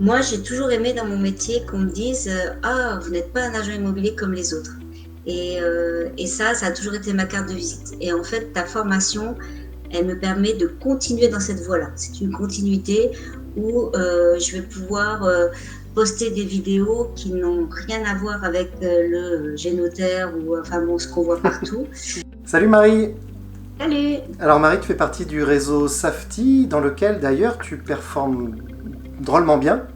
Moi, j'ai toujours aimé dans mon métier qu'on me dise ah, vous n'êtes pas un agent immobilier comme les autres. Et ça a toujours été ma carte de visite. Et en fait, ta formation, elle me permet de continuer dans cette voie-là. C'est une continuité où je vais pouvoir poster des vidéos qui n'ont rien à voir avec le génotaire ou enfin bon, ce qu'on voit partout. Salut Marie. Salut. Alors Marie, tu fais partie du réseau Safety, dans lequel d'ailleurs tu performes drôlement bien.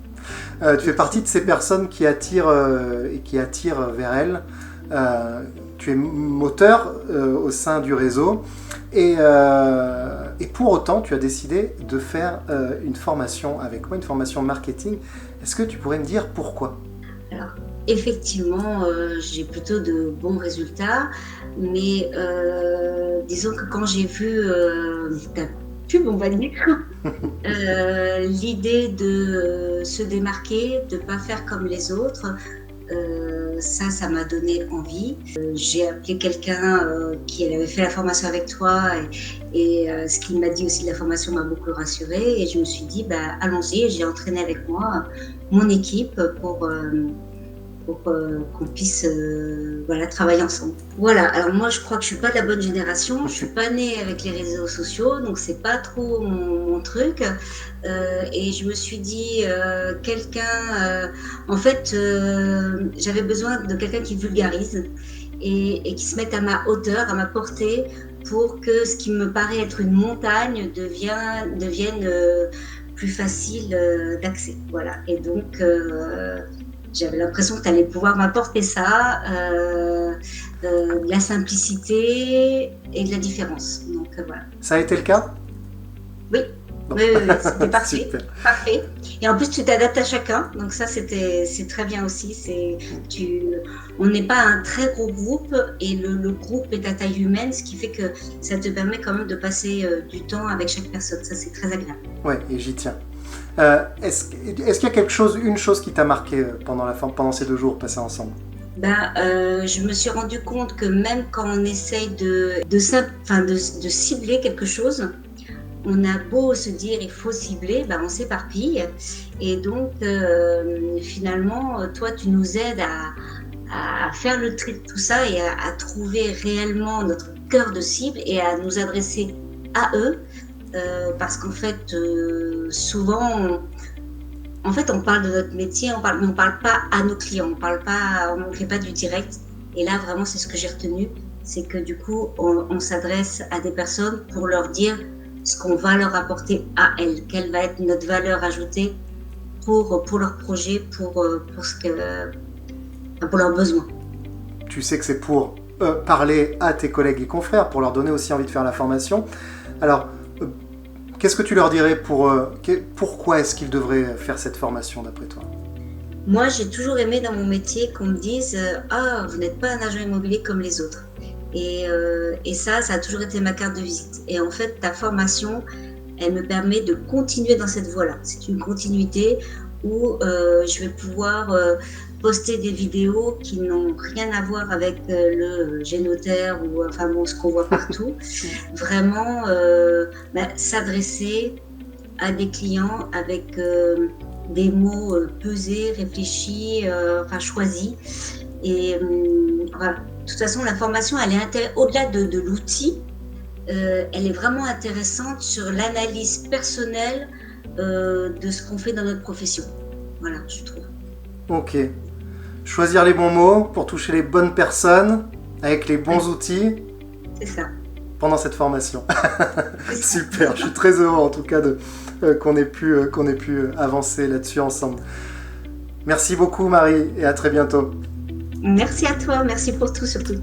Tu fais partie de ces personnes qui attirent vers elles. Tu es moteur au sein du réseau et pour autant tu as décidé de faire une formation avec moi, une formation marketing. Est-ce que tu pourrais me dire pourquoi ? Alors, effectivement, j'ai plutôt de bons résultats, mais disons que quand j'ai vu ta pub, on va dire, l'idée de se démarquer, de ne pas faire comme les autres, ça m'a donné envie. J'ai appelé quelqu'un qui avait fait la formation avec toi et ce qu'il m'a dit aussi de la formation m'a beaucoup rassurée et je me suis dit allons-y, et j'ai entraîné avec moi mon équipe pour qu'on puisse travailler ensemble. Voilà, alors moi je crois que je suis pas de la bonne génération, je suis pas née avec les réseaux sociaux, donc c'est pas trop mon truc. Et je me suis dit, j'avais besoin de quelqu'un qui vulgarise et qui se mette à ma hauteur, à ma portée, pour que ce qui me paraît être une montagne devienne plus facile d'accès. Voilà, et donc j'avais l'impression que tu allais pouvoir m'apporter ça, de la simplicité et de la différence. Donc voilà. Ça a été le cas ? Oui. Bon. Oui, c'était parfait. Super. Parfait. Et en plus, tu t'adaptes à chacun. Donc ça, c'est très bien aussi. On n'est pas un très gros groupe et le groupe est à taille humaine, ce qui fait que ça te permet quand même de passer du temps avec chaque personne. Ça, c'est très agréable. Ouais, et j'y tiens. Est-ce qu'il y a une chose qui t'a marqué pendant ces 2 jours passés ensemble ? Je me suis rendu compte que même quand on essaye de cibler quelque chose, on a beau se dire il faut cibler, on s'éparpille. Et donc, finalement, toi, tu nous aides à faire le tri de tout ça et à trouver réellement notre cœur de cible et à nous adresser à eux. Parce qu'en fait, souvent, on parle de notre métier, mais on parle pas à nos clients, on ne fait pas du direct. Et là, vraiment, c'est ce que j'ai retenu, c'est que du coup, on s'adresse à des personnes pour leur dire ce qu'on va leur apporter à elles, quelle va être notre valeur ajoutée pour leur projet, pour leurs besoins. Tu sais que c'est pour parler à tes collègues et confrères, pour leur donner aussi envie de faire la formation. Alors, qu'est-ce que tu leur dirais pourquoi est-ce qu'ils devraient faire cette formation d'après toi ? Moi, j'ai toujours aimé dans mon métier qu'on me dise ah, vous n'êtes pas un agent immobilier comme les autres. Et ça a toujours été ma carte de visite. Et en fait, ta formation, elle me permet de continuer dans cette voie-là. C'est une continuité où je vais pouvoir poster des vidéos qui n'ont rien à voir avec le génotaire ou ce qu'on voit partout. Vraiment s'adresser à des clients avec des mots pesés, réfléchis, choisis. Et voilà. De toute façon, la formation, elle est au-delà de l'outil, elle est vraiment intéressante sur l'analyse personnelle de ce qu'on fait dans notre profession. Voilà, je trouve. Ok. Choisir les bons mots pour toucher les bonnes personnes avec les bons outils. C'est ça. Pendant cette formation. Super, je suis très heureux en tout cas qu'on ait pu avancer là-dessus ensemble. Merci beaucoup Marie et à très bientôt. Merci à toi, merci pour tout surtout.